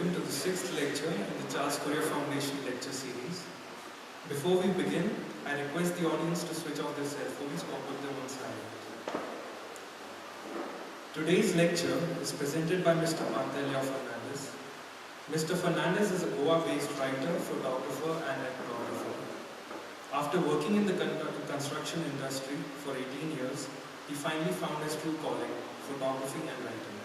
welcome to the 6th lecture in the Charles Courier Foundation lecture series. Before we begin, I request the audience to switch off their cell phones or put them on silent. Today's lecture is presented by Mr. Pantelya Fernandez. Mr. Fernandez is a Goa-based writer, photographer and ethnographer. After working in the construction industry for 18 years, he finally found his true calling, photography and writing.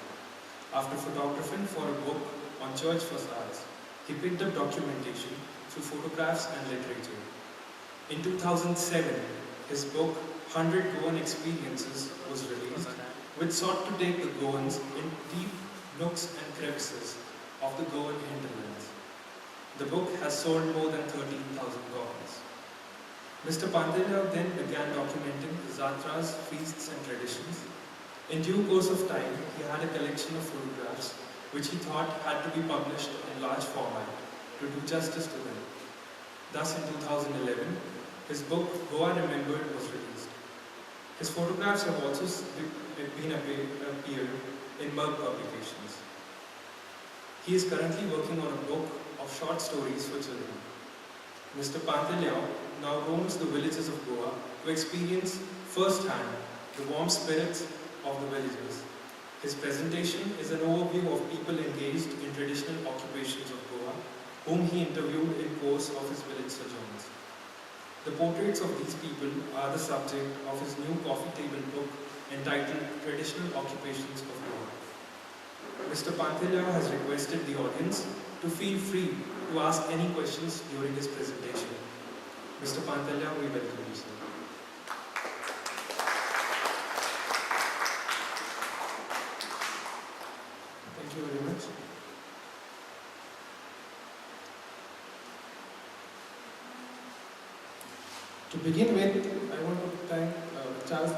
After photographing for a book on church facades, he picked up documentation through photographs and literature. In 2007, his book 100 Goan Experiences was released, which sought to take the Goans in deep nooks and crevices of the Goan hinterlands. The book has sold more than 13,000 copies. Mr. Pantelya then began documenting the Zatras, feasts and traditions. In due course of time, he had a collection of photographs which he thought had to be published in large format to do justice to them. Thus, in 2011, his book Goa Remembered was released. His photographs have also appeared in Merck publications. He is currently working on a book of short stories for children. Mr. Pantelya now roams the villages of Goa to experience firsthand the warm spirits of the villages. His presentation is an overview of people engaged in traditional occupations of Goa, whom he interviewed in course of his village sojourns. The portraits of these people are the subject of his new coffee table book entitled Traditional Occupations of Goa. Mr. Pantelya has requested the audience to feel free to ask any questions during his presentation. Mr. Pantelya, we welcome you, sir. Thank you very much. To begin with, I want to thank Charles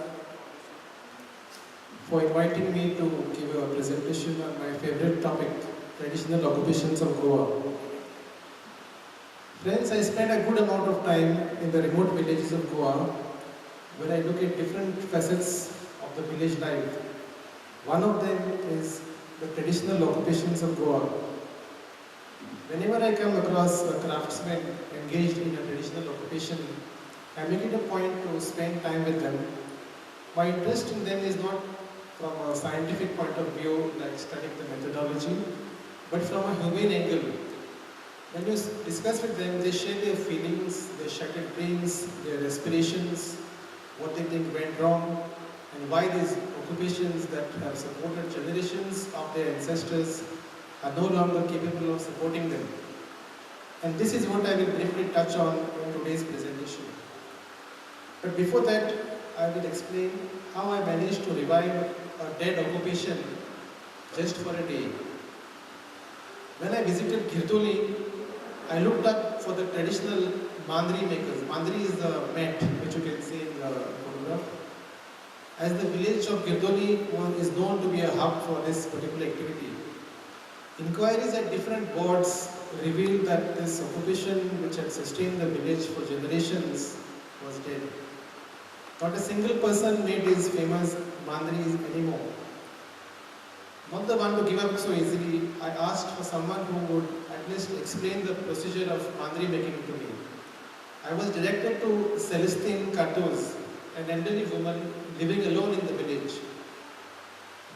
for inviting me to give a presentation on my favorite topic, traditional occupations of Goa. Friends, I spent a good amount of time in the remote villages of Goa, where I look at different facets of the village life. One of them is the traditional occupations of Goa. Whenever I come across a craftsman engaged in a traditional occupation, I make it a point to spend time with them. My interest in them is not from a scientific point of view, like studying the methodology, but from a humane angle. When you discuss with them, they share their feelings, their shattered dreams, their aspirations, what they think went wrong, and why these occupations that have supported generations of their ancestors are no longer capable of supporting them. And this is what I will briefly touch on in today's presentation. But before that, I will explain how I managed to revive a dead occupation just for a day. When I visited Girdoli, I looked up for the traditional mandri makers. Mandri is the mat which you can see in the photograph. As the village of Girdoli is known to be a hub for this particular activity. Inquiries at different boards revealed that this occupation, which had sustained the village for generations, was dead. Not a single person made these famous mandris anymore. Not the one to give up so easily, I asked for someone who would at least explain the procedure of mandri making to me. I was directed to Celestine Cardoz, an elderly woman living alone in the village.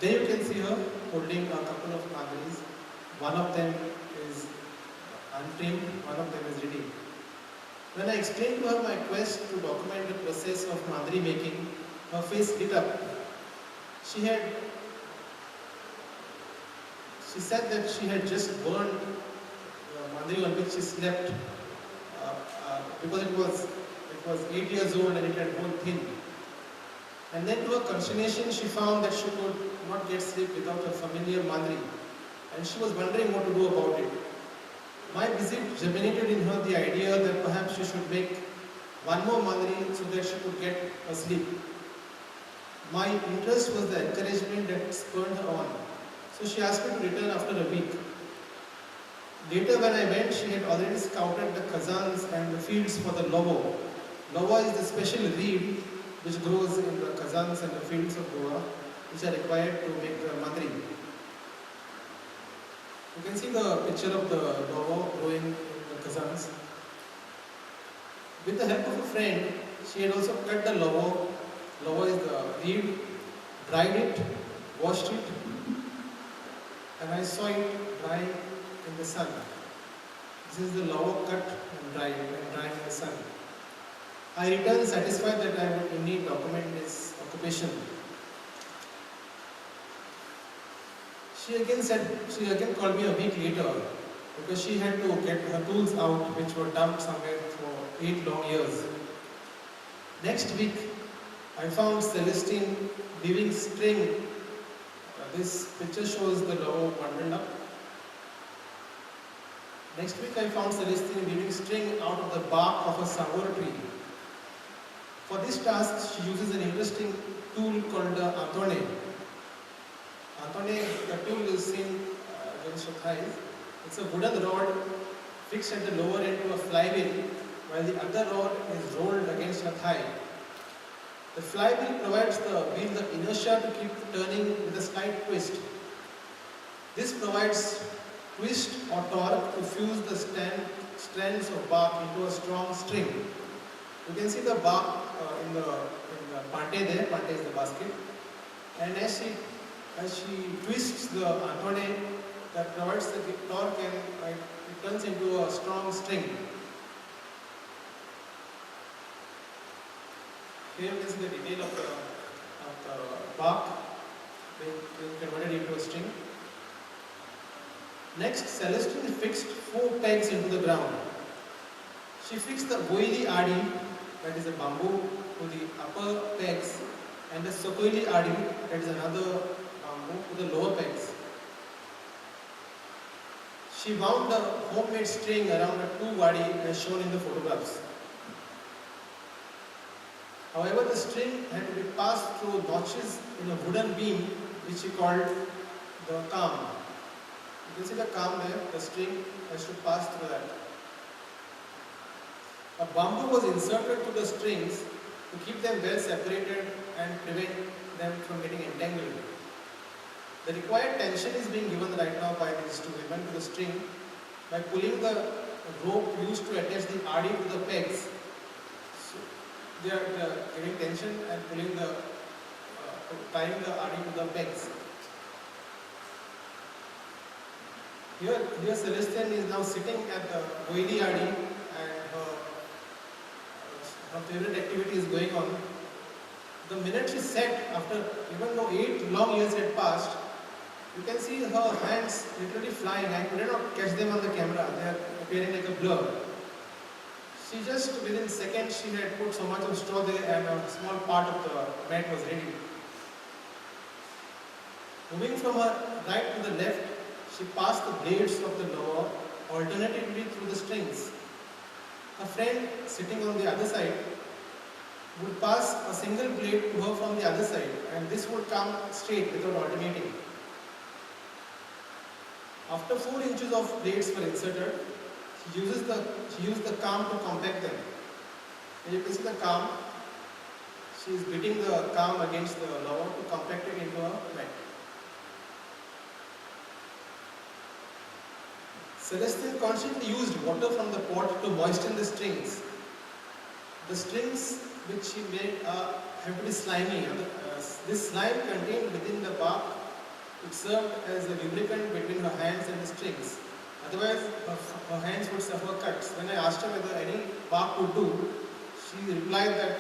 There you can see her holding a couple of mandris. One of them is untrimmed, one of them is ready. When I explained to her my quest to document the process of mandri making, her face lit up. She said that she had just burned the mandri on which she slept because it was 8 years old and it had grown thin. And then to her consternation, she found that she could not get sleep without her familiar mandri. And she was wondering what to do about it. My visit germinated in her the idea that perhaps she should make one more mandri so that she could get a sleep. My interest was the encouragement that spurred her on. So she asked me to return after a week. Later when I went, she had already scouted the khazans and the fields for the lovo. Lovo is the special reed which grows in the khazans and the fields of Goa, which are required to make the mandri. You can see the picture of the logo growing in the kazans. With the help of a friend, she had also cut the logo. Logo is the reed, dried it, washed it, and I saw it drying in the sun. This is the logo cut and drying in the sun. I returned satisfied that I would indeed document his occupation. She again called me a week later because she had to get her tools out which were dumped somewhere for 8 long years. Next week, I found Celestine weaving string. This picture shows the logo bundled up. Next week, I found Celestine weaving string out of the bark of a savor tree. For this task, she uses an interesting tool called the Anthone. Anthone, the tool is seen against your thighs. It's a wooden rod fixed at the lower end to a flywheel, while the other rod is rolled against your thigh. The flywheel provides the wheel the inertia to keep turning with a slight twist. This provides twist or torque to fuse the strands of bark into a strong string. You can see the bark in the pante there. Pante is the basket, and as she twists the Anthone, that provides the torque and it turns into a strong string. Here you can see the detail of the bark being converted into a string. Next, Celestine fixed 4 pegs into the ground. She fixed the Goili Adi, that is a bamboo, to the upper pegs, and the Sokoili Adi, that is another bamboo, to the lower pegs. She wound the homemade string around a 2 wadi as shown in the photographs. However, the string had to be passed through notches in a wooden beam which she called the kam. You can see the kam there, the string has to pass through that. A bamboo was inserted to the strings to keep them well separated and prevent them from getting entangled. The required tension is being given right now by these 2 women to the string by pulling the rope used to attach the adi to the pegs. So they are giving tension and pulling tying the adi to the pegs. Here Celestine is now sitting at the Goili adi and her favorite activity is going on. The minute she sat, after even though 8 long years had passed, you can see her hands literally flying. I could not catch them on the camera. They are appearing like a blur. She just, within seconds, she had put so much of straw there and a small part of the mat was ready. Moving from her right to the left, she passed the blades of the lower alternatively through the strings. Her friend sitting on the other side would pass a single blade to her from the other side, and this would come straight without alternating. After 4 inches of blades were inserted, she used the kam to compact them. And you can see the kam. She is beating the kam against the lower to compact it into a mat. Celestine constantly used water from the pot to moisten the strings. The strings which she made have to be slimy. This slime contained within the bark, it served as a lubricant between her hands and the strings. Otherwise, her hands would suffer cuts. When I asked her whether any bark would do, she replied that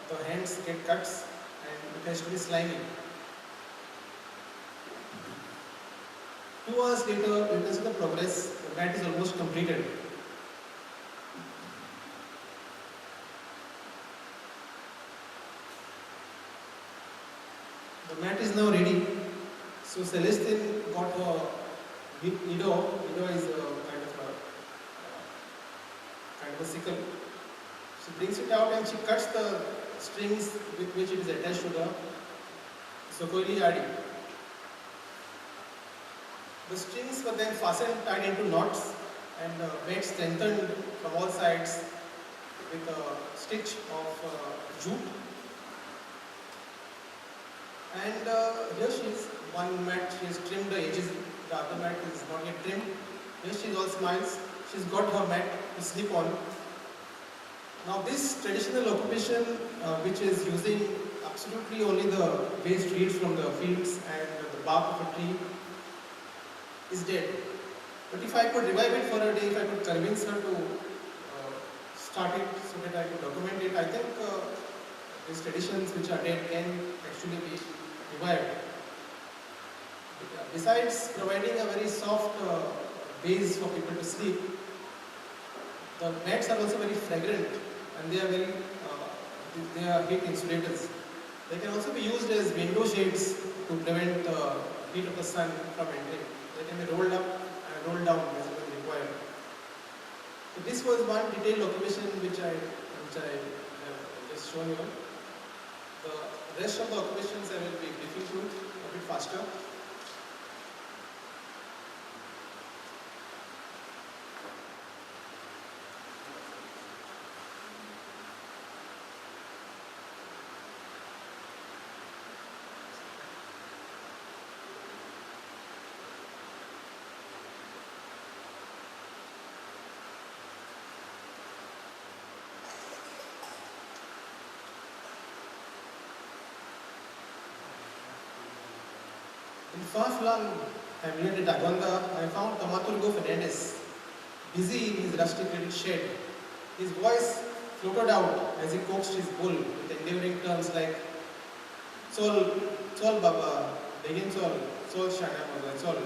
the hands get cuts and it has to be slimy. 2 hours later, you can see the progress. The mat is almost completed. The mat is now ready. So Celestine got her needle. Needle is kind of a sickle. She brings it out and she cuts the strings with which it is attached to the Sokoili adi. The strings were then fastened, tied into knots, and made strengthened from all sides with a stitch of jute. And here she is, one mat, she has trimmed the edges the other mat is not yet trimmed. Here she is all smiles. She's got her mat to sleep on. Now this traditional occupation, which is using absolutely only the waste reeds from the fields and the bark of a tree, is dead. But if I could revive it for a day, if I could convince her to start it so that I could document it, I think these traditions which are dead can actually be revived. Besides providing a very soft base for people to sleep, the mats are also very fragrant and they are they are heat insulators. They can also be used as window shades to prevent the heat of the sun from entering. They can be rolled up and rolled down as when required. So this was one detailed occupation which I have just shown you. The rest of the occupations I will be briefing through a bit faster. In far-flung hamlet at Agonda, I found Thaumaturgo Fernandes busy in his rustic little shed. His voice floated out as he coaxed his bull with endeavoring terms like Sol, Sol Baba, Begin Sol, Sol Shana Maza, Sol.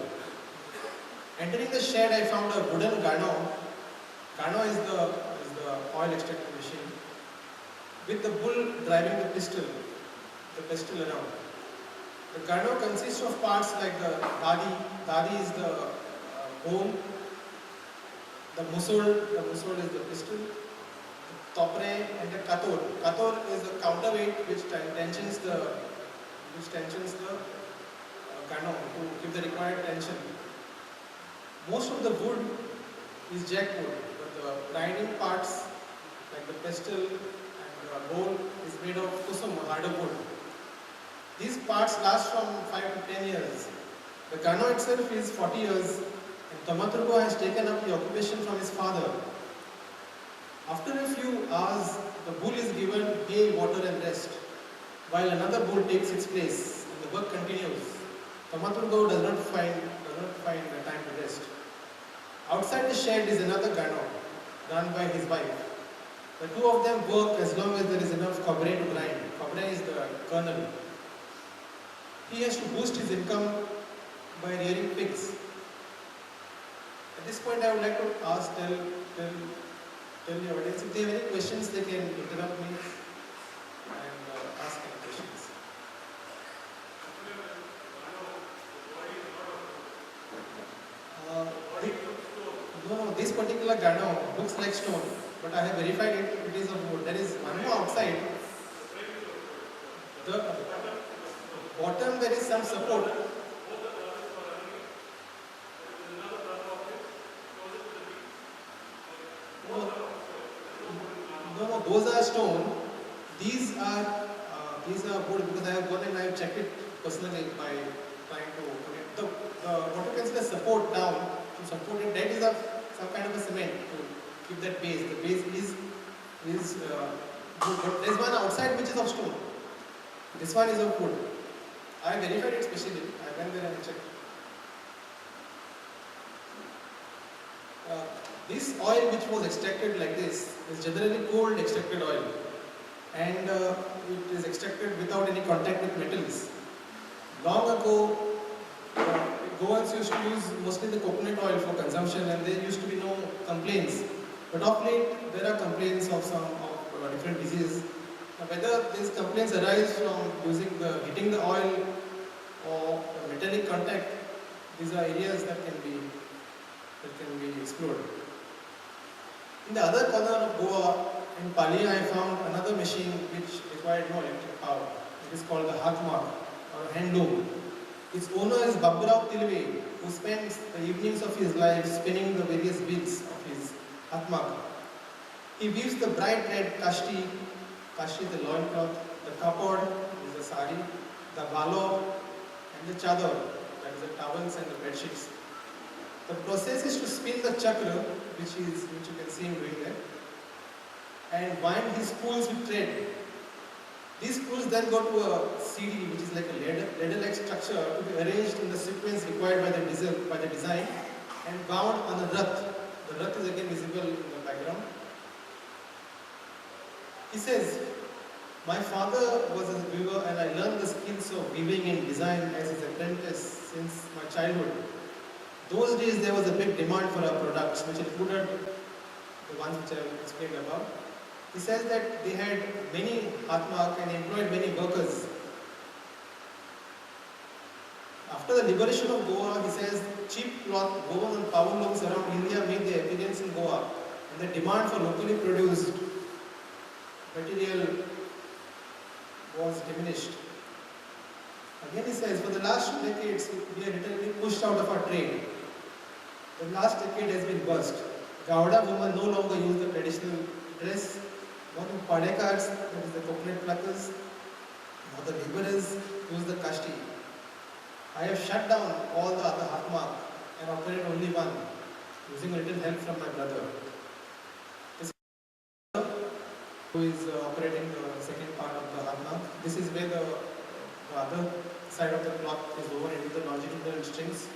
Entering the shed, I found a wooden gano. Gano is the oil extractor machine, with the bull driving the pestle around. The gano consists of parts like the dadi is the bone, the musul is the piston, the topre and the kator. Kator is the counterweight which tensions the gano to give the required tension. Most of the wood is jackwood, but the grinding parts like the pestle and the bowl is made of kusum, harder wood. These parts last from 5 to 10 years. The gano itself is 40 years and Thaumaturgo has taken up the occupation from his father. After a few hours, the bull is given hay, water and rest, while another bull takes its place and the work continues. Thaumaturgo does not find the time to rest. Outside the shed is another gano, run by his wife. The two of them work as long as there is enough cobre to grind. Cobre is the kernel. He has to boost his income by rearing pigs. At this point, I would like to tell the audience if they have any questions, they can interrupt me and ask any questions. No, this particular gano looks like stone, but I have verified it is of wood. There is one more outside. The bottom there is some support. No, those are stone. These are wood because I have gone and I have checked it personally by trying to put it. The what you consider support down to support it. That is some kind of a cement to keep that base. The base is wood, but there is one outside which is of stone. This one is of wood. I verified it specially. I went there and checked. This oil which was extracted like this is generally cold extracted oil, and it is extracted without any contact with metals. Long ago, Goans used to use mostly the coconut oil for consumption, and there used to be no complaints. But of late, there are complaints of different diseases. Whether these complaints arise from heating the oil or metallic contact, these are areas that can be explored. In the other corner of Goa, in Palia, I found another machine which required no electric power. It is called the Hathmark or hand loom. Its owner is Baburao Tilve, who spends the evenings of his life spinning the various beads of his Hathmark. He weaves the bright red kashti is the loincloth, the kapod is the sari, the balo and the chador that is the towels and the bed sheets. The process is to spin the chakra, which you can see him doing there, and wind his spools with thread. These spools then go to a CD, which is like a ladder-like structure, to be arranged in the sequence required by the design, and bound on the rath. The rath is again visible in the background. He says, my father was a weaver and I learned the skills of weaving and design as his apprentice since my childhood. Those days there was a big demand for our products, which included the ones which I have explained above. He says that they had many hatmark and employed many workers. After the liberation of Goa, he says, cheap cloth woven on power looms around India made their appearance in Goa, and the demand for locally produced material was diminished. Again he says, for the last 2 decades, we are literally pushed out of our trade. The last decade has been burst. Gauda women no longer use the traditional dress. Now the padekars, that is the coconut pluckers, now the laborers use the kashti. I have shut down all the other hatmark and operate only one, using a little help from my brother. This is who is operating the second part of the hatmark. This is where the other side of the cloth is woven into the longitudinal strings.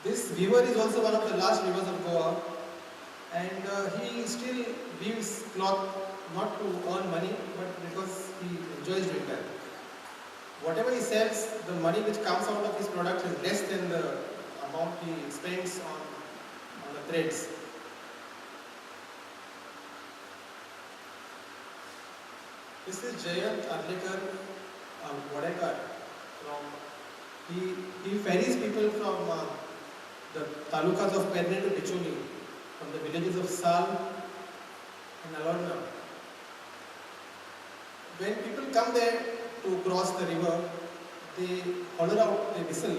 This weaver is also one of the last weavers of Goa, and he still weaves cloth not to earn money, but because he enjoys doing that. Whatever he sells, the money which comes out of his product is less than the amount he spends on the threads. This is Jayant Arlekar Vodekar. He ferries people from the talukas of Perne to Picholi, from the villages of Sal and Alorna. When people come there to cross the river, they holler out, they whistle,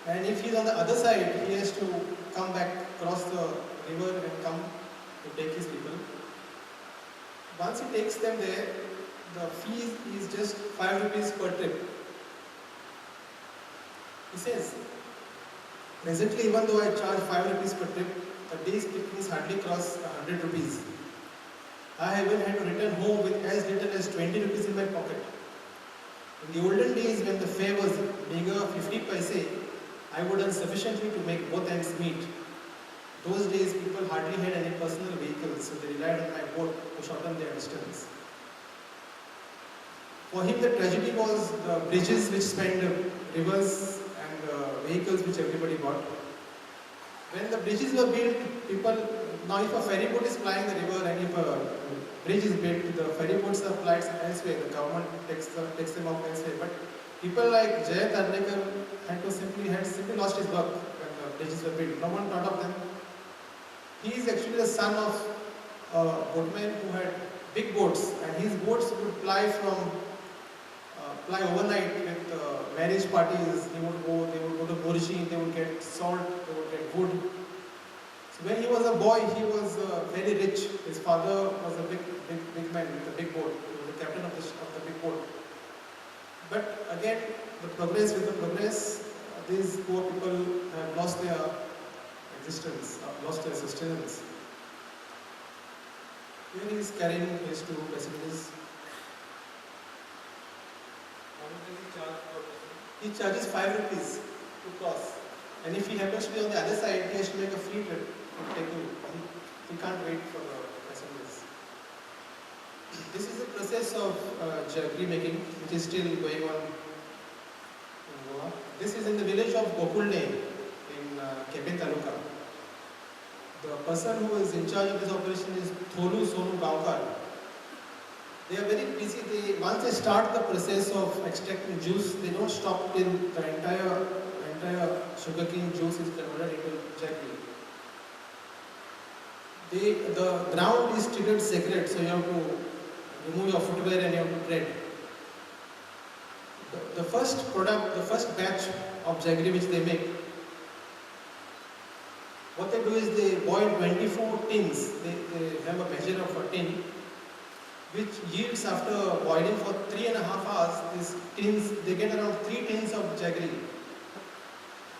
and if he is on the other side, he has to come back, cross the river and come to take his people. Once he takes them there, the fee is just 5 rupees per trip. He says, presently, even though I charge 5 rupees per trip, the day's pickings hardly cross 100 rupees. I have even had to return home with as little as 20 rupees in my pocket. In the olden days, when the fare was meager 50 paise, I would earn sufficiently to make both ends meet. Those days, people hardly had any personal vehicles, so they relied on my boat to shorten their distance. For him, the tragedy was the bridges which spanned the rivers and the vehicles which everybody bought. When the bridges were built, now if a ferry boat is plying the river and if a bridge is built, the ferry boats are plied elsewhere, the government takes them off elsewhere. But people like Jayant Arlekar had simply lost his work when the bridges were built. No one thought of them. He is actually the son of a boatman who had big boats, and his boats would ply overnight with marriage parties. They would go to Morishi, they would get salt, they would get wood. So when he was a boy, he was very rich. His father was a big man with a big boat. He was the captain of the big boat. But again, with the progress, these poor people have lost their existence, lost their sustenance. Here he is carrying his 2 passengers. How much does he charge per person? He charges 5 rupees to cross. And if he happens to be on the other side, he has to make a free trip to take you. He can't wait for the passengers. This is the process of jaggery making, which is still going on in Goa. This is in the village of Gokulne in Kepe Taluka. The person who is in charge of this operation is Tholu Sonu Gaonkar. They are very busy. Once they start the process of extracting juice, they don't stop till the entire sugarcane juice is converted into jaggery. The ground is treated sacred, so you have to remove your footwear and you have to tread. The first batch of jaggery which they make, what they do is they boil 24 tins. They have a measure of a tin, which yields after boiling for 3.5 hours, these tins, they get around 3 tins of jaggery.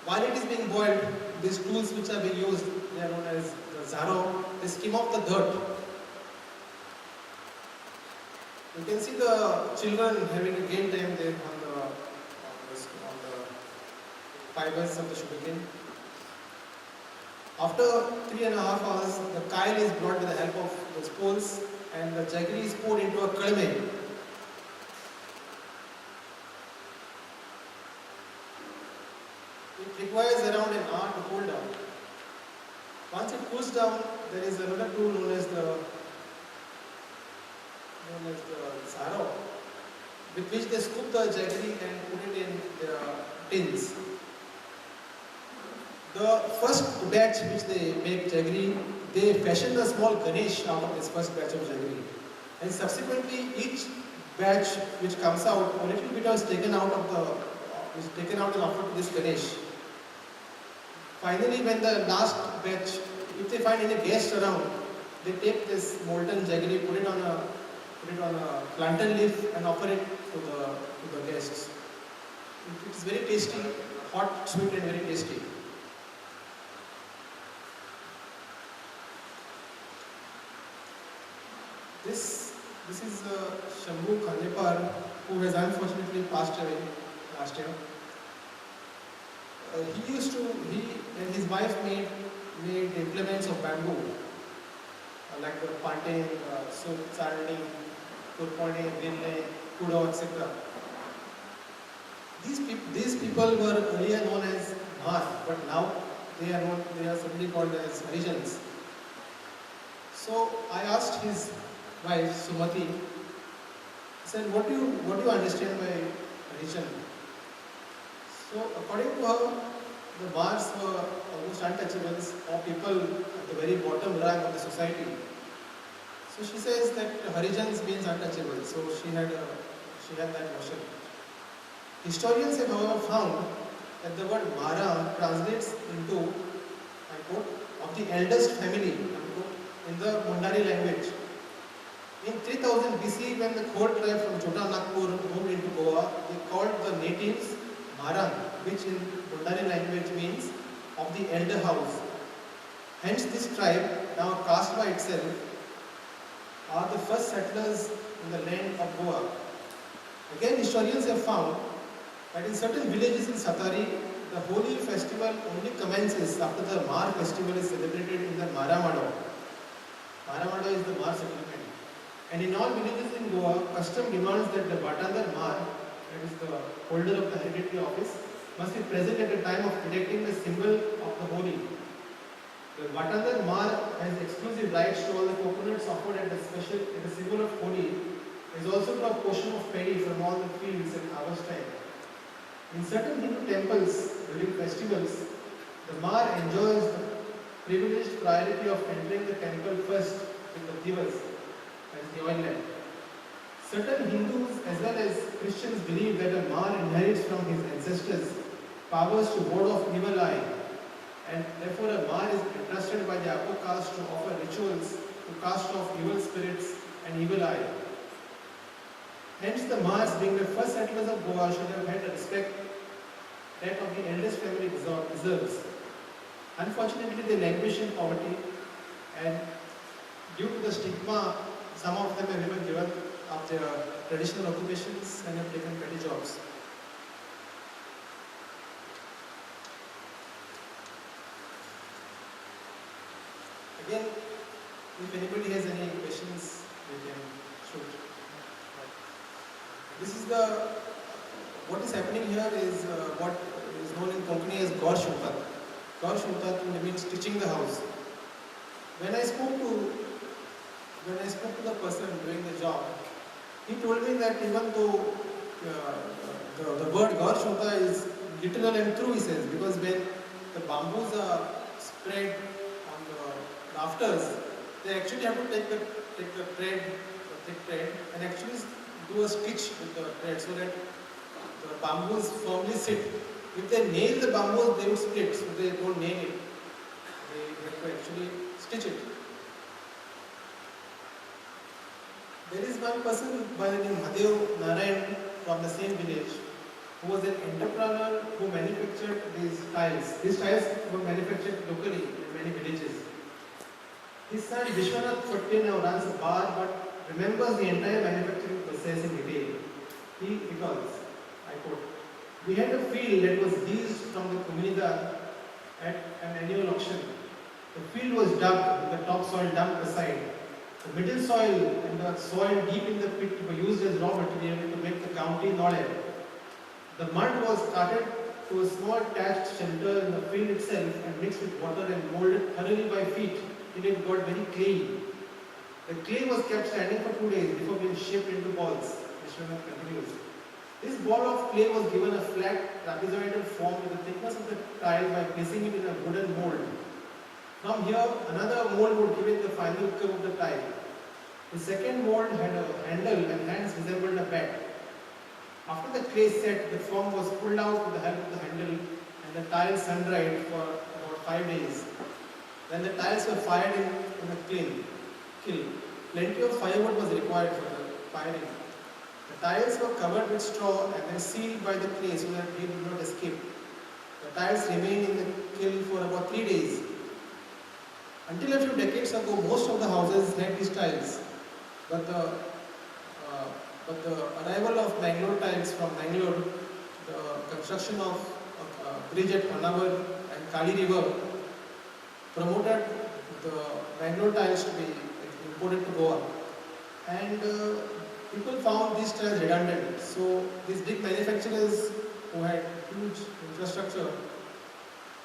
While it is being boiled, these tools which are being used, they are known as the zaro, they skim off the dirt. You can see the children having a game time there on the fibers of the sugarcane. After 3.5 hours, the kyle is brought with the help of the spoles and the jaggery is poured into a kalme. It requires around an hour to cool down. Once it cools down, there is another tool known as the zaro, with which they scoop the jaggery and put it in their tins. The first batch which they make jaggery, they fashion a small Ganesh out of this first batch of jaggery. And subsequently, each batch which comes out, a little bit is taken out and offered to this Ganesh. Finally, when the last batch, if they find any guest around, they take this molten jaggery, put it on a plantain leaf and offer it to the guests. It is very tasty, hot, sweet and very tasty. This is Shambhu Khanepar, who has unfortunately passed away last year. He and his wife made implements of bamboo, like the Pante, Suk, Sarni, Kurpone, Vinle, Kudo, etc. These people were earlier known as Mar, but now they are simply called as Harijans. So I asked his wife Sumati, I said, what do you understand by Harijan? So according to her, the Mars were almost untouchables, or people at the very bottom rank of the society. So she says that Harijans means untouchable. So she had that notion. Historians have however found that the word Mara translates into, I quote, of the eldest family, unquote, in the Mundari language. In 3000 BC, when the Khor tribe from Chota Nagpur moved into Goa, they called the natives Marang, which in Mundari language means of the elder house. Hence this tribe, now a caste by itself, are the first settlers in the land of Goa. Again, historians have found that in certain villages in Satari, the Holi festival only commences after the Mar festival is celebrated in the Maramado. Maramado is the Mar settlement. And in all villages in Goa, custom demands that the Batandar Mar, that is the holder of the hereditary office, must be present at the time of erecting the symbol of the Holi. The Batandar Mar has exclusive rights to all the coconuts offered at the symbol of Holi, is also to a portion of paddy from all the fields at harvest time. In certain Hindu temples during festivals, the Mar enjoys the privileged priority of entering the temple first with the divas, as the oil lamp. Certain Hindus as well as Christians believe that a Mar inherits from his ancestors powers to ward off evil eye, and therefore a Mar is entrusted by the upper caste to offer rituals to cast off evil spirits and evil eye. Hence the Mars, being the first settlers of Goa, should have had the respect that of the eldest family deserves. Unfortunately, they languish in poverty, and due to the stigma, some of them have even given up their traditional occupations and have taken petty jobs. Again, if anybody has any questions, they can shoot. This is what is happening here is what is known in Konkani as Gaur Shuntat. Gaur Shuntat means stitching the house. When I spoke to the person doing the job, he told me that even though the word Gaur Shunta is literal and true, he says, because when the bamboos are spread on the rafters, they actually have to take the thick thread, and actually do a stitch with the thread so that the bamboos firmly sit. If they nail the bamboos, they would split, so they don't nail it. They have to actually stitch it. There is one one person by the name Mahadev Narayan from the same village who was an entrepreneur who manufactured these tiles. These tiles were manufactured locally in many villages. His son Vishwanath Phadke now runs a bar but remembers the entire manufacturing process in detail. He recalls, I quote, "We had a field that was leased from the Comunidad at an annual auction. The field was dug with the topsoil dumped aside. The middle soil and the soil deep in the pit were used as raw material to make the county nollie. The mud was carted to a small thatched shelter in the field itself and mixed with water and molded thoroughly by feet till it got very clayey. The clay was kept standing for 2 days before being shaped into balls." Vishwanath continues. "This ball of clay was given a flat trapezoidal form with the thickness of the tile by placing it in a wooden mold. From here, another mold would give it the final curve of the tile. The second mold had a handle and hands resembled a bat. After the clay set, the form was pulled out with the help of the handle and the tile sun-dried for about 5 days. Then the tiles were fired in a kiln. Plenty of firewood was required for the firing. The tiles were covered with straw and then sealed by the clay so that they did not escape. The tiles remained in the kiln for about 3 days. Until a few decades ago, most of the houses had these tiles, but the arrival of Bangalore tiles from Bangalore, the construction of a bridge at Honavar and Kali River promoted the Bangalore tiles to be imported to Goa, and people found these tiles redundant. So these big manufacturers who had huge infrastructure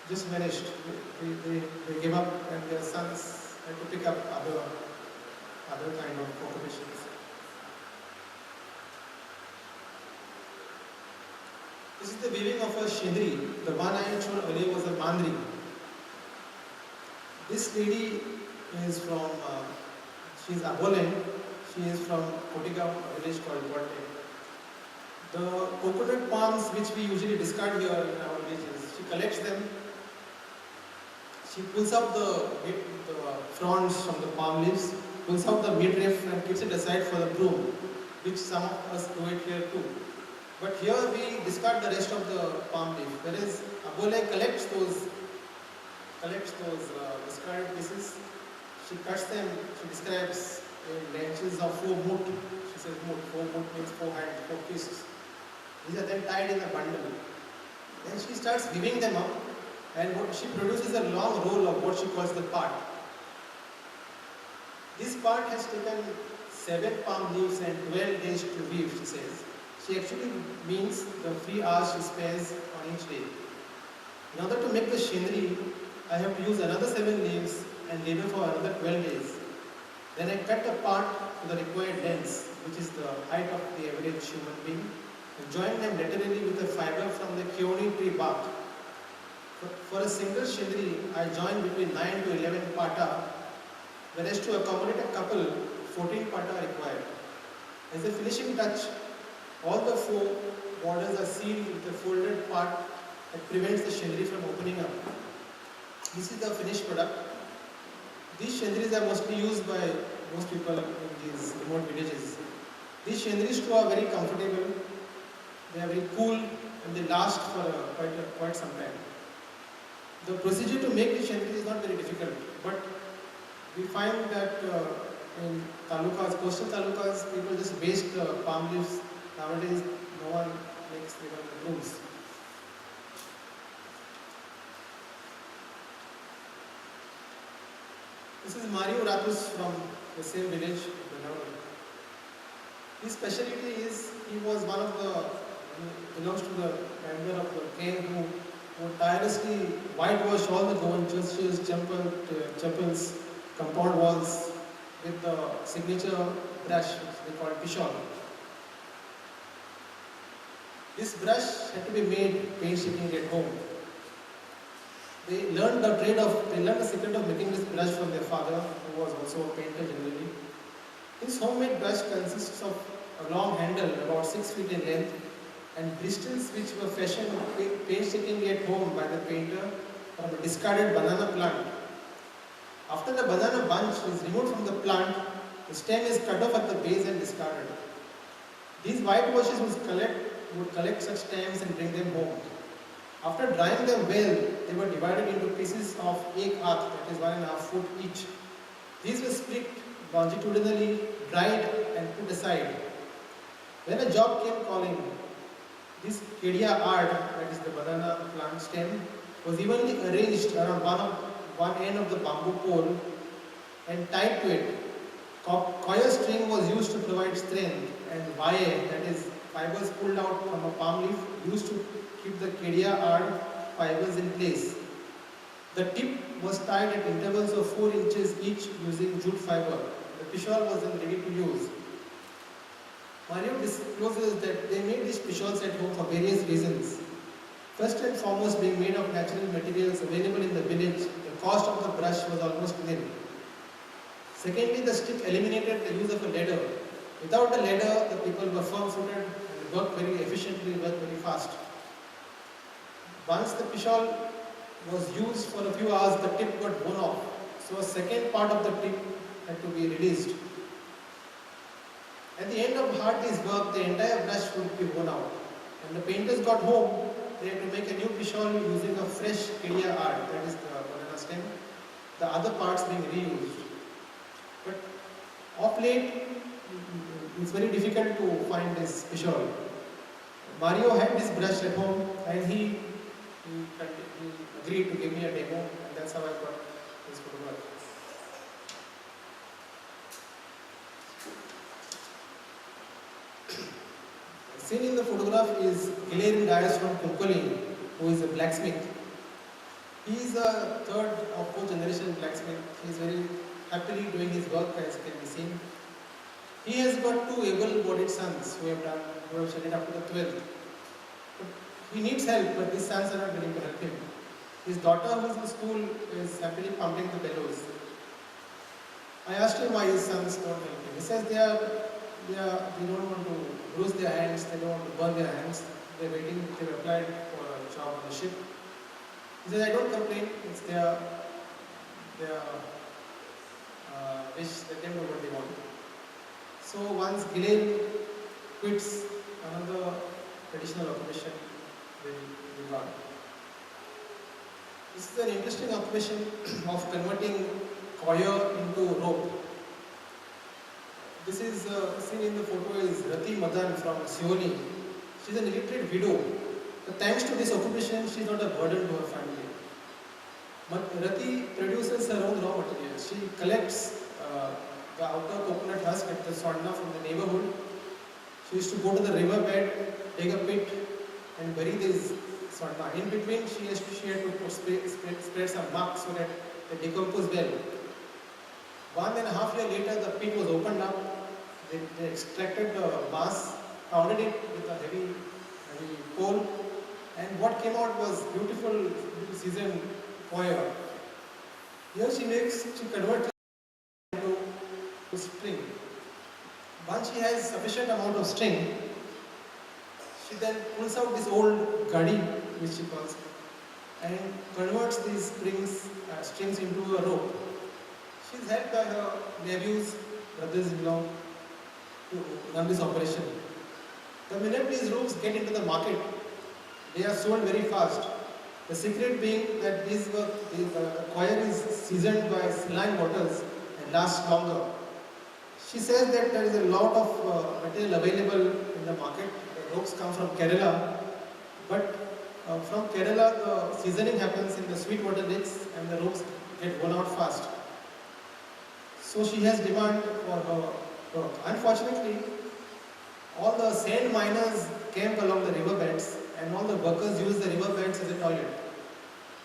just vanished. They gave up, and their sons had to pick up other kind of occupations. This is the weaving of a shindri. The one I had shown earlier was a mandri. This lady is from, she is Abolen. She is from Kotigaon, a village called Bolte. The coconut palms which we usually discard here in our villages, she collects them. She pulls up the fronds from the palm leaves, pulls out the midriff and keeps it aside for the broom, which some of us do it here too. But here we discard the rest of the palm leaf, whereas Abole collects those discarded pieces. She cuts them, she describes in lengths of 4 moot. She says moot, 4 moot means 4 hands, 4 fists. These are then tied in a bundle. Then she starts weaving them up, and what she produces a long roll of what she calls the part. This part has taken 7 palm leaves and 12 days to weave, she says. She actually means the free hours she spares on each day. In order to make the shinri, I have to use another 7 leaves and labor for another 12 days. Then I cut a part to the required length, which is the height of the average human being, and join them laterally with a fiber from the keoni tree bark. For a single shindri, I join between 9 to 11 pata, whereas to accommodate a couple, 14 pata are required. As a finishing touch, all the 4 borders are sealed with a folded part that prevents the shindri from opening up. This is the finished product. These shandris are mostly used by most people in these remote villages. These shandris too are very comfortable, they are very cool, and they last for quite some time. The procedure to make these shandris is not very difficult, but we find that in talukas, coastal talukas, people just waste the palm leaves. Nowadays, no one makes even the brooms. This is Mario Ratus from the same village, Benaural. His specialty is he was one of the, belongs to the member of the gang who tirelessly whitewash all the Goan churches, chapels, compound walls with the signature brush which they call pishon. This brush had to be made painstakingly at home. They learned the secret of making this brush from their father, who was also a painter generally. This homemade brush consists of a long handle about 6 feet in length and bristles which were fashioned painstakingly at home by the painter from a discarded banana plant. After the banana bunch is removed from the plant, The stem is cut off at the base and discarded. These whitewashers would collect such stems and bring them home. After drying them well, they were divided into pieces of 1 haath, that is 1.5 foot each. These were split longitudinally, dried and put aside. When a job came calling, this kedia ard, that is the banana plant stem, was evenly arranged around one end of the bamboo pole and tied to it. Coir string was used to provide strength, and vaye, that is fibers pulled out from a palm leaf, used to keep the kedia ard fibers in place. The tip was tied at intervals of 4 inches each using jute fiber. The pishol was then ready to use. Mario discloses that they made these pishols at home for various reasons. First and foremost, being made of natural materials available in the village, the cost of the brush was almost nil. Secondly, the stick eliminated the use of a ladder. Without the ladder, the people were firm-footed and worked very efficiently, worked very fast. Once the pishol was used for a few hours, the tip got worn off. So a second part of the tip had to be released. At the end of hard day's work, the entire brush would be worn out. When the painters got home, they had to make a new pishol using a fresh kedia ard, that is the banana stem, the other parts being reused. But of late, it's very difficult to find this pishol. Mario had this brush at home and he agreed to give me a demo, and that's how I got this photograph. Seen in the photograph is Gilerin Dias from Kunkoli, who is a blacksmith. He is a third or fourth generation blacksmith. He is very happily doing his work, as can be seen. He has got 2 able-bodied sons who have studied up to the 12th. But he needs help, but these sons are not willing to help him. His daughter, who is in school, is happily pumping the bellows. I asked him why his sons don't help him. He says they don't want to bruise their hands, they don't want to burn their hands. They've applied for a job on the ship. He says, I don't complain, it's their wish, they can do what they want. So once Gilein quits, another traditional occupation will run. This is an interesting occupation of converting coir into rope. This is seen in the photo is Rati Madan from Sioni. She is an illiterate widow. But thanks to this occupation, she is not a burden to her family. But Rati produces her own raw materials. She collects the outer coconut husk at the Swarna from the neighborhood. She used to go to the riverbed, dig a pit, and bury this Swarna. In between, she had to spread some muck so that they decompose well. 1.5 years later, the pit was opened up. They extracted the mass, pounded it with a heavy pole, and what came out was beautiful seasoned coir. Here she converts it into string. Once she has sufficient amount of string, she then pulls out this old gadi, which she calls it, and converts these strings into a rope. She is helped by her nephews, brothers-in-law to run this operation. The minute these ropes get into the market, they are sold very fast. The secret being that the coir is seasoned by saline waters and lasts longer. She says that there is a lot of material available in the market. The ropes come from Kerala, but from Kerala the seasoning happens in the sweet water lakes and the ropes get worn out fast. So she has demand for her work. Unfortunately, all the sand miners camp along the riverbeds and all the workers use the riverbeds as a toilet.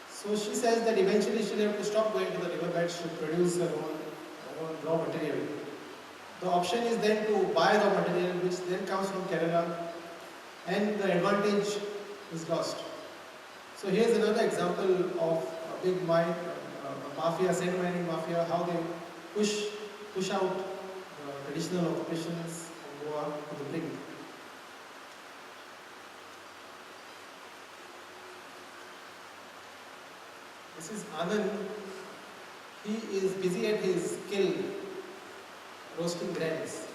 So she says that eventually she'll have to stop going to the riverbeds to produce her own raw material. The option is then to buy raw material, which then comes from Kerala, and the advantage is lost. So here's another example of a big mine, a mafia, sand mining mafia, how they push out the traditional occupations of Goa to the brink. This is Anand. He is busy at his kiln roasting grains.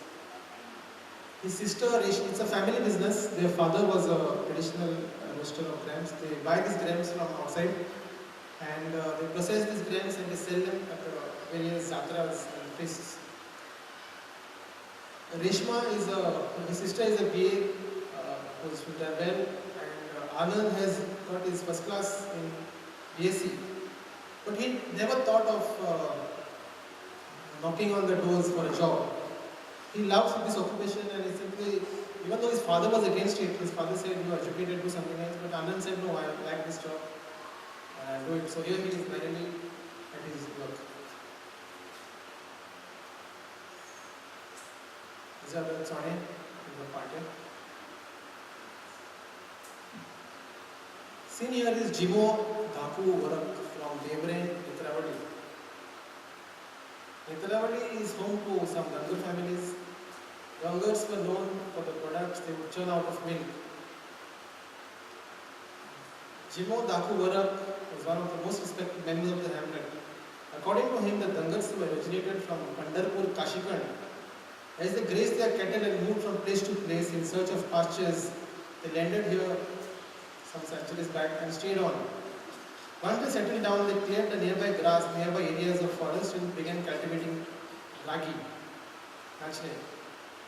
His sister, it's a family business. Their father was a traditional roaster of grams. They buy these grams from outside and they process these grams and they sell them at various jatras and feasts. Reshma his sister is a BA who's done well, and Anand has got his first class in BSc. But he never thought of knocking on the doors for a job. He loves this occupation and he simply, even though his father was against it, his father said, you are educated, do something else. But Anand said, no, I like this job and I'll do it. So here he is merrily at his work. These are the Chane in the party. Seen here is Jimo Dhaku Varak from Devrain, Netravadi. Netravadi is home to some Dangar families. Dangars were known for the products they would churn out of milk. Jimo Dhaku Varak was one of the most respected members of the hamlet. According to him, the Dangars were originated from Pandharpur, Kashikand. As they grazed their cattle and moved from place to place in search of pastures, they landed here some centuries back and stayed on. Once they settled down, they cleared the nearby areas of forest and began cultivating ragi. Actually,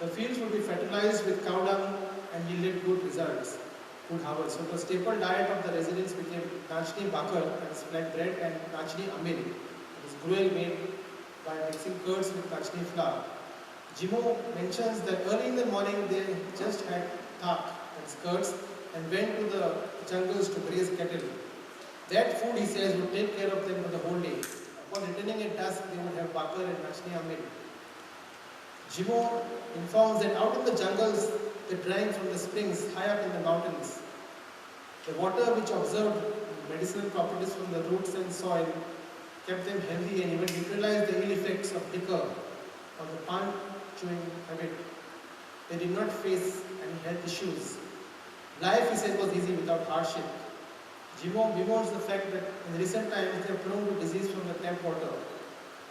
the fields would be fertilized with cow dung and yielded good results, good harvest. So the staple diet of the residents became nachni bakar, that is flat bread, and nachni amil, that is gruel made by mixing curds with nachni flour. Jimo mentions that early in the morning they just had tak, that is curds, and went to the jungles to graze cattle. That food, he says, would take care of them for the whole day. Upon returning at dusk, they would have bakar and nachni amil. Jimo informs that out in the jungles, they drank from the springs high up in the mountains. The water, which observed medicinal properties from the roots and soil, kept them healthy and even neutralized the ill effects of liquor or the pan chewing habit. They did not face any health issues. Life, he said, was easy without hardship. Jimo bemoans the fact that in recent times they are prone to disease from the tap water.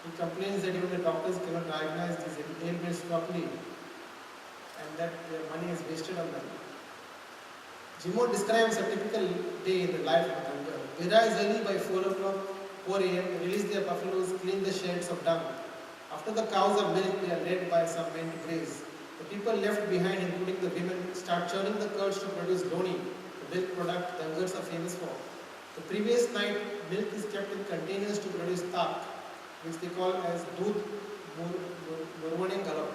He complains that even the doctors cannot diagnose these ailments properly and that their money is wasted on them. Jimo describes a typical day in the life of Dangar. They rise early by 4 o'clock, 4 a.m., release their buffaloes, clean the sheds of dung. After the cows are milked, they are led by some men to graze. The people left behind, including the women, start churning the curds to produce loni, the milk product Dangars are famous for. The previous night, milk is kept in containers to produce tak, which they call as doodh murwane galam.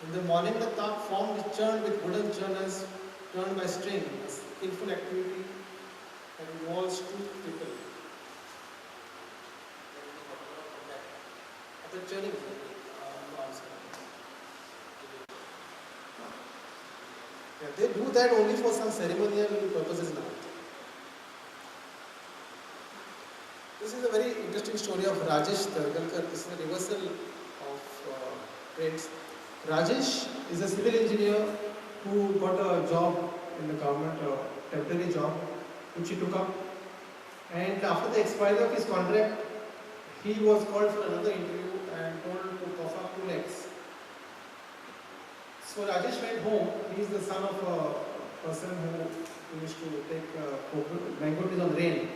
In the morning, the tak formed is churned with wooden churners turned by string, a skillful activity that involves 2 people. After churning, yeah, they do that only for some ceremonial purposes now. This is a very interesting story of Rajesh Dargalkar. This is a reversal of traits. Rajesh is a civil engineer who got a job in the government, a temporary job, which he took up. And after the expiry of his contract, he was called for another interview and told to cough up 2 legs. So Rajesh went home. He is the son of a person who used to take mango trees on rain.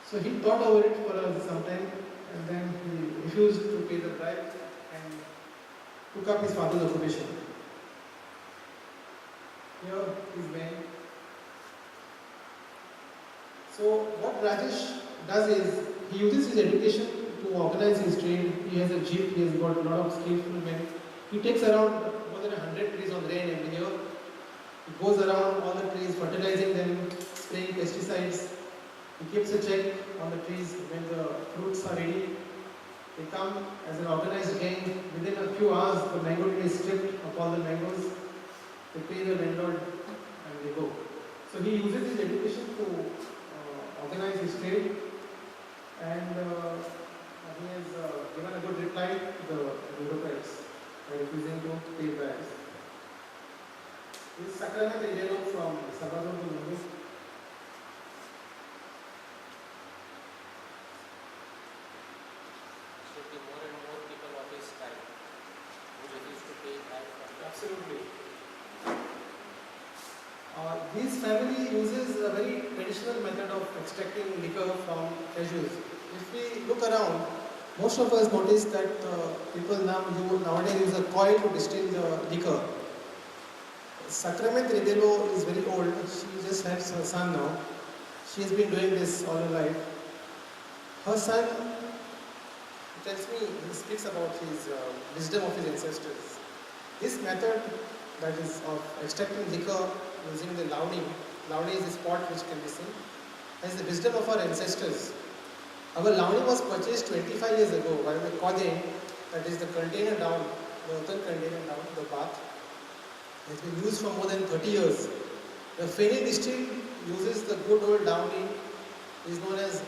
So he thought over it for some time and then he refused to pay the bribe and took up his father's occupation. Here is man. So what Rajesh does is he uses his education to organize his trade. He has a jeep, he has got a lot of skillful men. He takes around more than 100 trees on rain every year. He goes around all the trees, fertilizing them, spraying pesticides. He keeps a check on the trees when the fruits are ready. They come as an organized gang. Within a few hours, the mango tree is stripped of all the mangoes. They pay the landlord and they go. So he uses his education to organize his trade, and he has given a good reply to the bureaucrats by refusing to pay bribes. This is Sakrana Tejelo from Salvador de Mungu. Should be more and more people of his time who judges to take that from that? Absolutely. This family uses a very traditional method of extracting liquor from cashews. If we look around, most of us notice that people nowadays use a coil to distill the liquor. Sacrament Rebelo is very old. She just has her son now. She has been doing this all her life. Her son tells me, he speaks about his wisdom of his ancestors. This method, that is of extracting liquor using the launi is a spot which can be seen, has the wisdom of our ancestors. Our launi was purchased 25 years ago, while the kodin, that is the container down, the earthen container down, the bath, has been used for more than 30 years. The Feni district uses the good old launi, is known as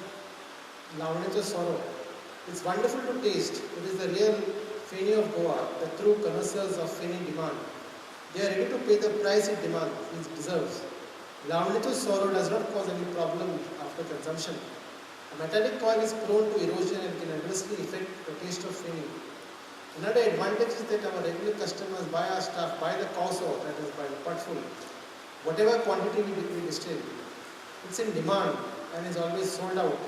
launi to sorrow. It's wonderful to taste. It is the real Feni of Goa, the true connoisseurs of Feni demand. They are ready to pay the price it demands, it deserves. Launito sorrow does not cause any problem after consumption. A metallic coil is prone to erosion and can adversely affect the taste of Feni. Another advantage is that our regular customers buy our stuff, buy the cow-sow, that is by the potful, whatever quantity we distill. It's in demand and is always sold out.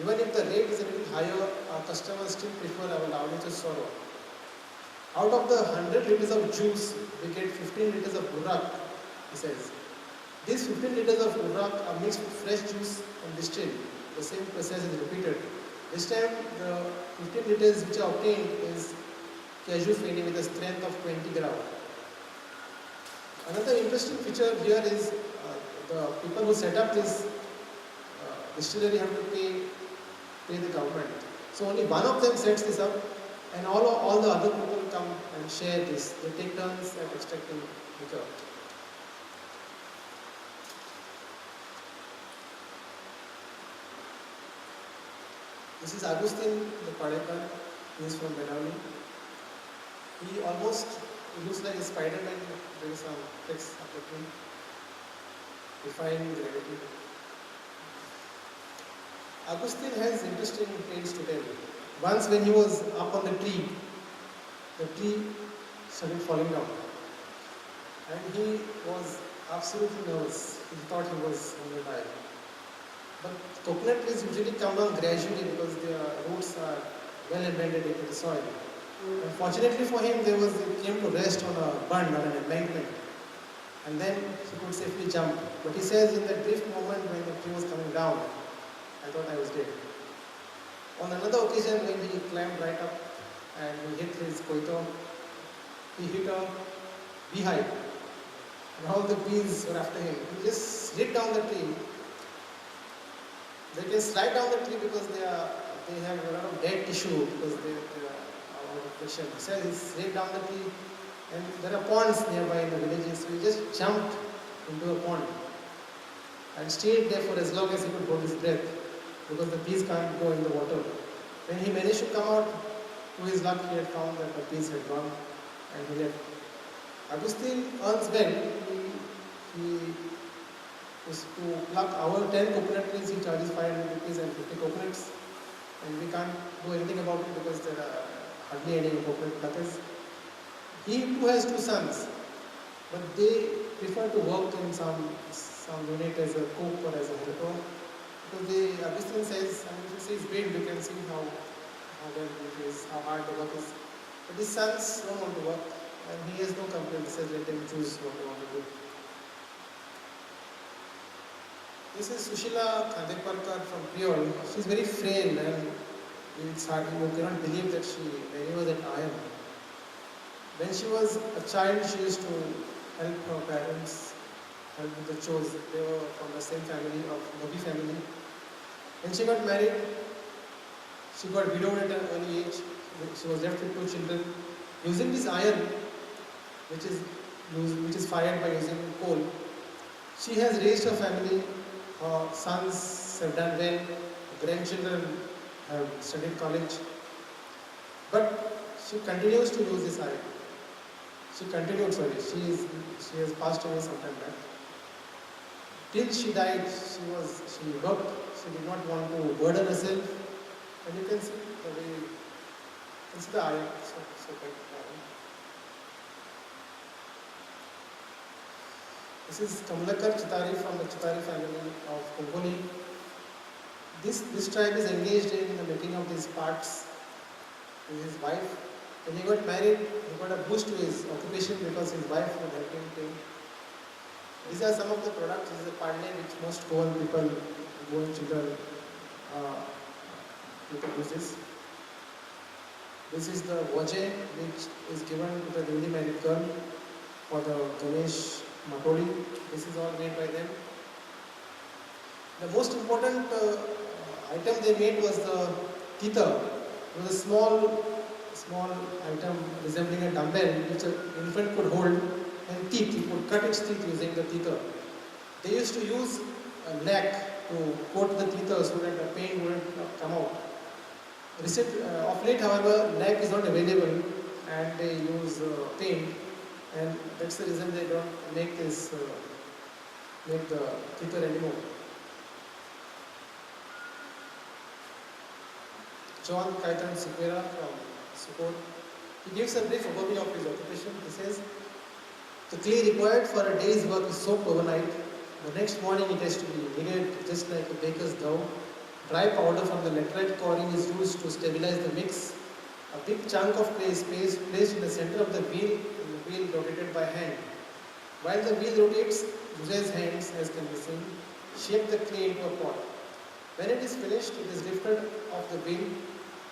Even if the rate is a little higher, our customers still prefer our Launito sorrow. Out of the 100 liters of juice, we get 15 liters of urrak, he says. These 15 liters of urrak are mixed with fresh juice and distilled. The same process is repeated. This time, the 15 liters which are obtained is cashew Feni with a strength of 20 gram. Another interesting feature here is the people who set up this distillery have to pay the government. So only one of them sets this up, and all the other people come and share this. They take turns at extracting liquor. This is Agustin the Padekar. He is from Benavali. He looks like a Spider-Man doing some tricks up the tree, defying gravity. Agustin has interesting tales to tell. Once when he was up on the tree started falling down. And he was absolutely nervous. He thought he was going to die. But coconut trees usually come down gradually because their roots are well embedded into the soil. And fortunately for him, he came to rest on a bund, on an embankment. And then he could safely jump. But he says in that brief moment when the tree was coming down, I thought I was dead. On another occasion when he climbed right up and he hit his koito, he hit a beehive. And all the bees were after him. He just slid down the tree. They can slide down the tree because they have a lot of dead tissue because they are out of pressure. So he slid down the tree, and there are ponds nearby in the villages. So he just jumped into a pond and stayed there for as long as he could hold his breath because the bees can't go in the water. When he managed to come out, to his luck, he had found that the bees had gone and he left. Agustin earns well. He is to pluck our 10 coconut trees, he charges 500 rupees and 50 coconuts. And we can't do anything about it because there are hardly any coconut pluckers. He too has 2 sons, but they prefer to work in some unit as a cook or as a helper. Because Agustin says, if you see his build, you can see how well it is, how hard the work is. But his sons don't want to work, and he has no complaint. He says, let them choose what they want to do. This is Sushila Khandeparkar from Priol. She is very frail and it's hard, you cannot believe that she was at iron. When she was a child, she used to help her parents, help with the chores. They were from the same family, of Bobby family. When she got married, she got widowed at an early age. She was left with 2 children. Using this iron, which is fired by using coal, she has raised her family. Her sons have done well, her grandchildren have studied college, but she continues to use this iron. She has passed away some time back. Till she died, she worked, she did not want to burden herself, and you can see the way, it's the iron, so quite This is Kamlakar Chitari from the Chitari family of Kongoli. This tribe is engaged in the making of these parts with his wife. When he got married, he got a boost to his occupation because his wife would help him paint. These are some of the products. This is a parle which most Goan people, Goan children, people use this. This is the Vaje which is given to the newly married girl for the Ganesh Matoli. This is all made by them. The most important item they made was the tita. It was a small item resembling a dumbbell which an infant could hold, and teeth. He could cut its teeth using the tita. They used to use a lac to coat the tita so that the pain wouldn't come out. Of late, however, lac is not available and they use paint, and that's the reason they don't make the tita anymore. John Kaitan Sikwera from Sukot. He gives a brief overview of his occupation. He says, the clay required for a day's work is soaked overnight. The next morning it has to be kneaded just like a baker's dough. Dry powder from the laterite quarry is used to stabilize the mix. A big chunk of clay is placed in the center of the wheel, and the wheel rotated by hand. While the wheel rotates, Jose's hands, as can be seen, shape the clay into a pot. When it is finished, it is lifted off the wheel,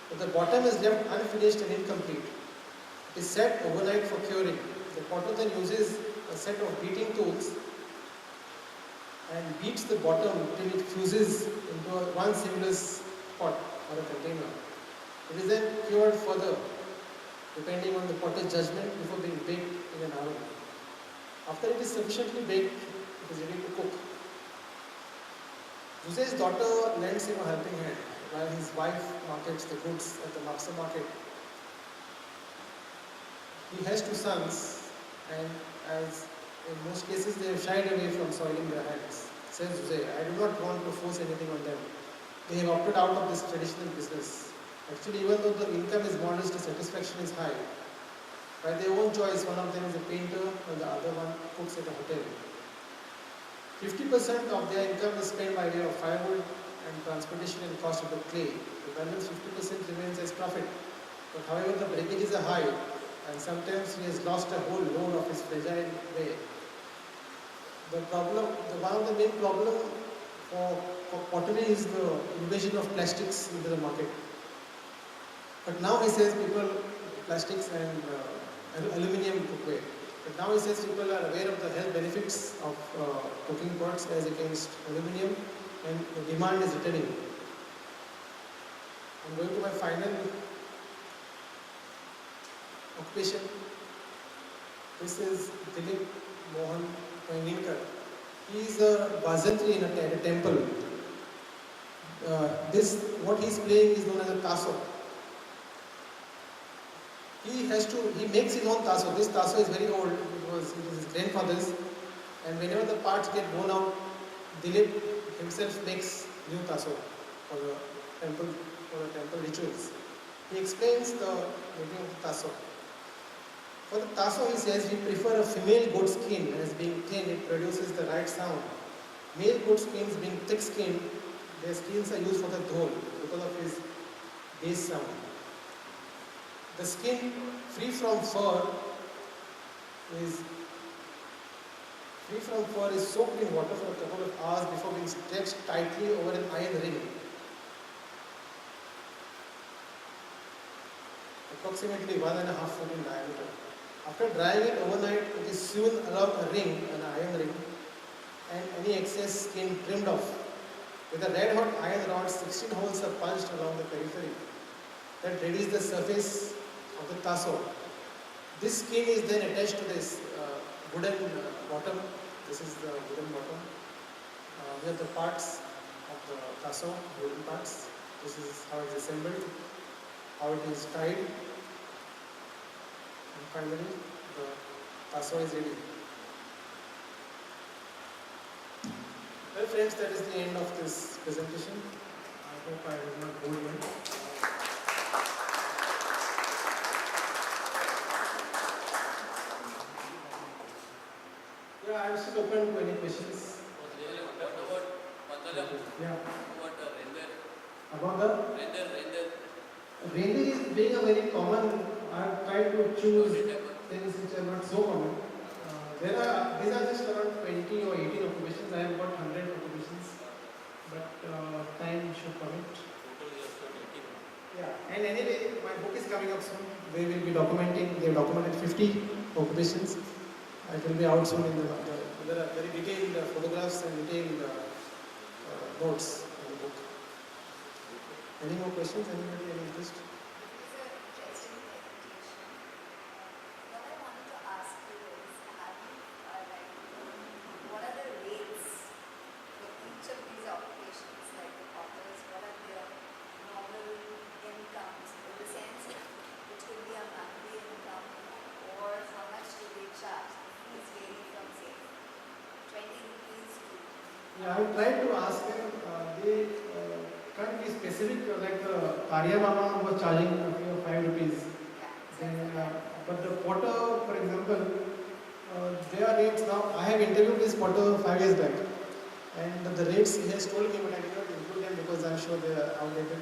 but the bottom is left unfinished and incomplete. It is set overnight for curing. The potter then uses a set of beating tools and beats the bottom till it fuses into one seamless pot or a container. It is then cured further, depending on the potter's judgment, before being baked in an oven. After it is sufficiently baked, it is ready to cook. Jose's daughter lends him a helping hand while his wife markets the goods at the Maksa market. He has two sons, and as in most cases they have shied away from soiling their hands. Says Jose, I do not want to force anything on them. They have opted out of this traditional business. Actually, even though the income is modest, the satisfaction is high. By their own choice, one of them is a painter and the other one cooks at a hotel. 50% of their income is spent by way of firewood and transportation and cost of the clay. The balance 50% remains as profit. But however, the breakages are high, and sometimes he has lost a whole load of his fragile way. One of the main problem for pottery is the invasion of plastics into the market. But now he says plastics and aluminium cookware. But now he says people are aware of the health benefits of cooking pots as against aluminium, and the demand is returning. I'm going to my final occupation. This is Dilip Mohan Panginkar. He is a Bajantri in a temple. What he is playing is known as a taso. He makes his own taso. This taso is very old. It is his grandfather's, and whenever the parts get worn out, Dilip himself makes new taso for the temple rituals. He explains the making of the taso. For the taso, he says, we prefer a female goat skin as being thin, it produces the right sound. Male goat skins being thick skinned, their skins are used for the dhol because of his bass sound. The skin free from fur is soaked in water for a couple of hours before being stretched tightly over an iron ring. Approximately 1.5 foot in diameter. After drying it overnight, it is sewn around a ring, an iron ring, and any excess skin trimmed off. With a red hot iron rod, 16 holes are punched along the periphery. That readies the surface of the taso. This skin is then attached to this wooden bottom. This is the wooden bottom. Here are the parts of the taso, wooden parts. This is how it is assembled, how it is tied. And finally, the taso is ready. Well friends, that is the end of this presentation. I hope I did not bore you. Yeah, I am still open to Really, being a very common, I've tried to choose things which are not so common. These are just around 20 or 18 occupations. I have got 100 occupations, but time should permit. Total you have got 18. Yeah, and anyway, my book is coming up soon. They will be documenting, they have documented 50 occupations. It will be out soon in there are very detailed photographs and detailed notes in the book. Any more questions? Anybody, any interest? It was an interesting presentation. What I wanted to ask you is, have you, what are the rates for each of these occupations, like the potters? What are their normal incomes, in the sense which could be a monthly income, or how much do they charge? The fees vary from, say, 20 rupees to... Yeah, I tried to ask them. They can't be specific. Like the Arya Mama was charging a fee of 5 rupees. Then, but the potter, for example, their rates now. I have interviewed this potter 5 years back, and the rates he has told me, but I did not include them because I'm sure they are outdated.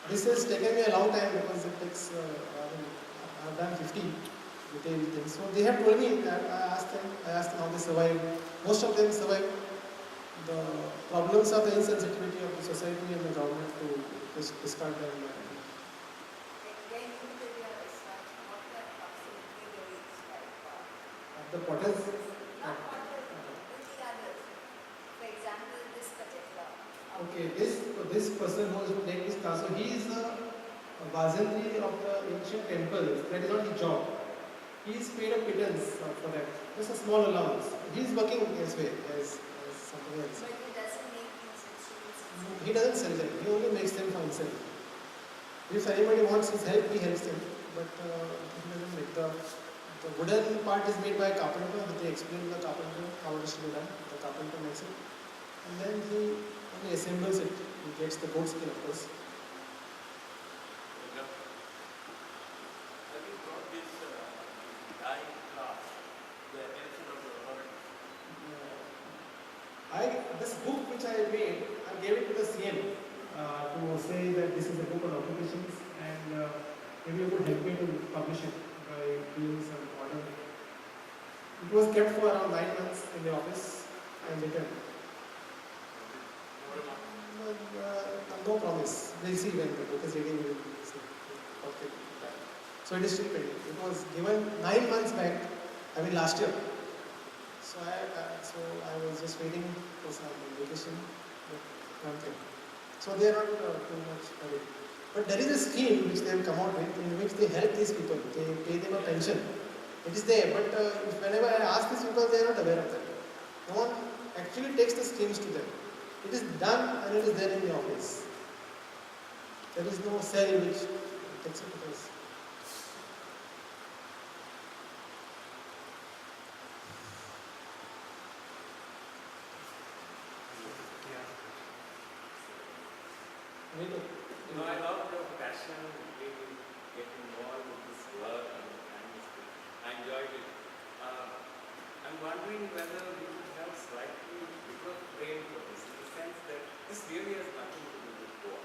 This has taken me a long time because it takes. I've done 50 detailed things. So they have told me that I asked them how they survive. Most of them survive. The problems are the insensitivity of the society and the government to just discard them. When you did your research, what were approximately the rates like? The potters. Not potters, but the others. For example, this particular. Okay, this person who is to take this class, so he is a Vazantri of the ancient temples. That is not his job. He is paid a pittance for that. Just a small allowance. He is working elsewhere as something else. But he doesn't make these instruments himself. He doesn't sell them. He only makes them for himself. If anybody wants his help, he helps them. But he doesn't make the wooden part is made by a carpenter. They explain to the carpenter how it is to be done. The carpenter makes it, and then he only assembles it. He gets the goat skin, of course. Have you brought this dye class to the attention of the authorities? This book which I made, I gave it to the CM to say that this is a book on occupations, and maybe you could help me to publish it by doing some order. It was kept for around 9 months in the office and returned. More amount? No promise. We'll see when the book is ready. We will see. Okay. So it is still pending. It was given 9 months back. I mean last year. So I was just waiting for some vacation. But okay. So they are not too much hurried. But there is a scheme which they have come out with in which they help these people. They pay them a pension. It is there, but whenever I ask these people, they are not aware of that. No one actually takes the schemes to them. It is done and it is there in the office. There is no cell which takes it to us. You know, I love your passion and way you get involved with this work and this thing. I enjoyed it. I'm wondering whether we could have slightly bigger frame for this, in the sense that this really has nothing to do with Goa.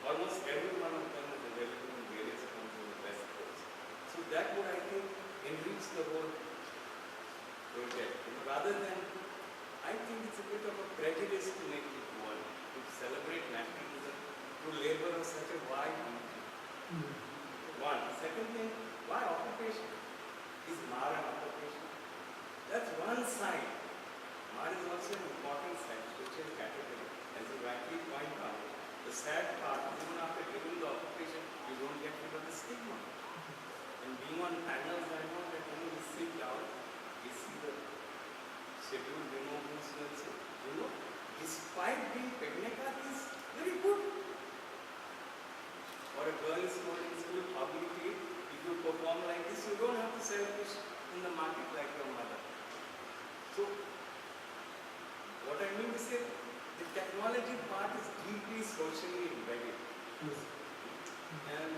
Almost every one of them is available in various forms on the West Coast. So that would, I think, enrich the whole project. You know, rather than, I think it's a bit of a prejudice to make it one, to celebrate nationalism, to labor on such a wide region. One. Second thing, why occupation? Is Mar an occupation? That's one side. Mar is also an important side, social category. As you rightly point out, the sad part is even after giving the occupation, you don't get rid of the stigma. And being on panels, I know that when we sit down, we see the scheduled removals also. You know, despite being pregnant, is very good. Or a girl is not in school publicly, if you perform like this, you don't have to sell fish in the market like your mother. So, what I mean to say, the technology part is deeply socially embedded. Yes. And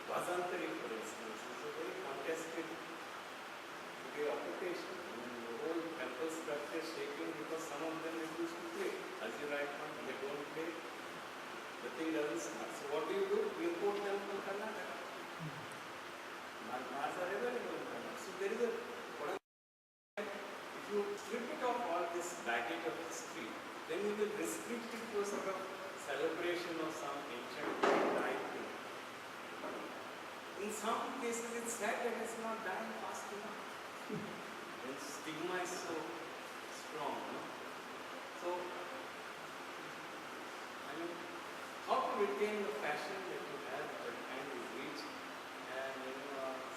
Vazantari, for instance, is a very contested today occupation. I mean, the whole temple structure is shaking because some of them refuse to play. As you right now, they don't play. The thing doesn't start. So what do? some cases it's sad that it's not dying fast enough. And stigma is so strong, no? So, I mean, how to retain the passion that you have, that kind of reach, and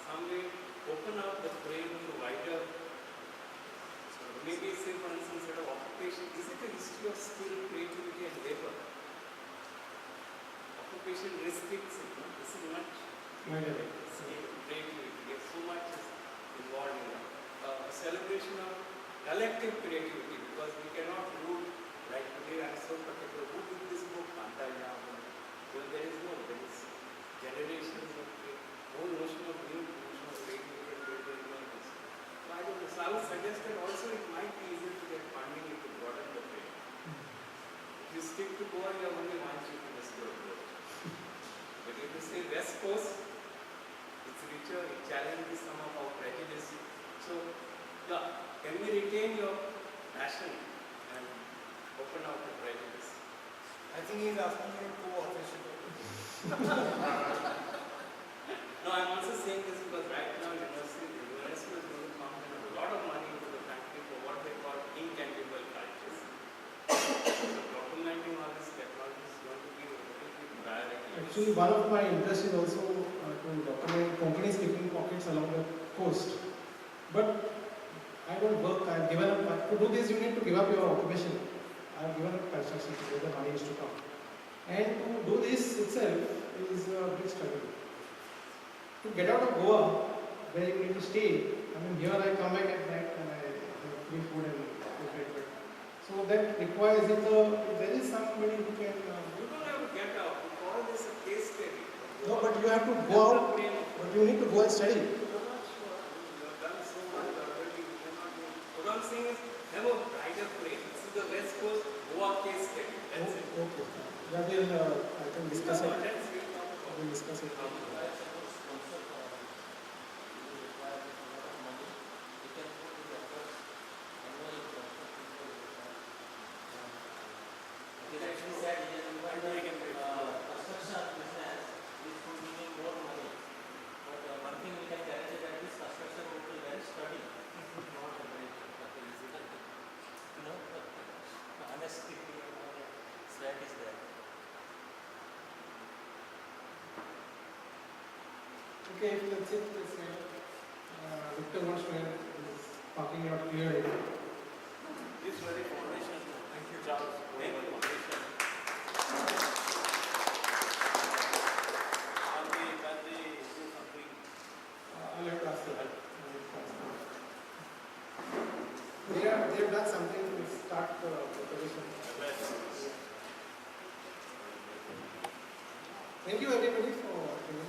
some way open up the frame to wider. So maybe say for instance, sort of occupation, is it a history of skill, creativity and labor? Occupation restricts it, no? This is much skill, creativity, yes, so much is involved in it. A celebration of collective creativity, because we cannot root, like today I am so particular, who did this book, Pantaya? Well, there is generations of whole notion of new notion of creativity and creativity. So I don't know. So I would suggest that also it might be easier to get funding if you broaden the frame. If you stick to Goa, you have only one chief minister of Goa. But if you say West Coast, it's richer, it challenges some of our prejudice. So, yeah, can we retain your passion and open out the prejudice? I think he's asking you to co-authorship. No, I'm also saying this because right now UNESCO is going to pump in a lot of money into the country for what they call intangible cultures. So documenting all this technology is going to be a very big priority. Actually, one of my interests is also to document Konkani speaking pockets along the coast. But I don't work, I've given up. To do this, you need to give up your occupation. I've given up construction to where the money is to come. And to do this itself is a big struggle. To get out of Goa, where you need to stay, I mean, here I come back at night and I have free food and bed. So that requires if there is somebody who can. You don't have to get out. We call this a case study. No, but you have to go out. But you need to go and study. I'm not sure. You have done so much already. You cannot do. What I'm saying is, have a brighter frame. This is the West Coast Goa case study. That's it. Okay. That will, I can discuss it. Let's read I will discuss it. Okay, that's it. Victor wants to have his parking lot cleared. This very foundation. Thank you, Charles. Thank you. Foundation. Can they do something? I'll have to ask them. They have done something to start the preparation. Thank you everybody for coming.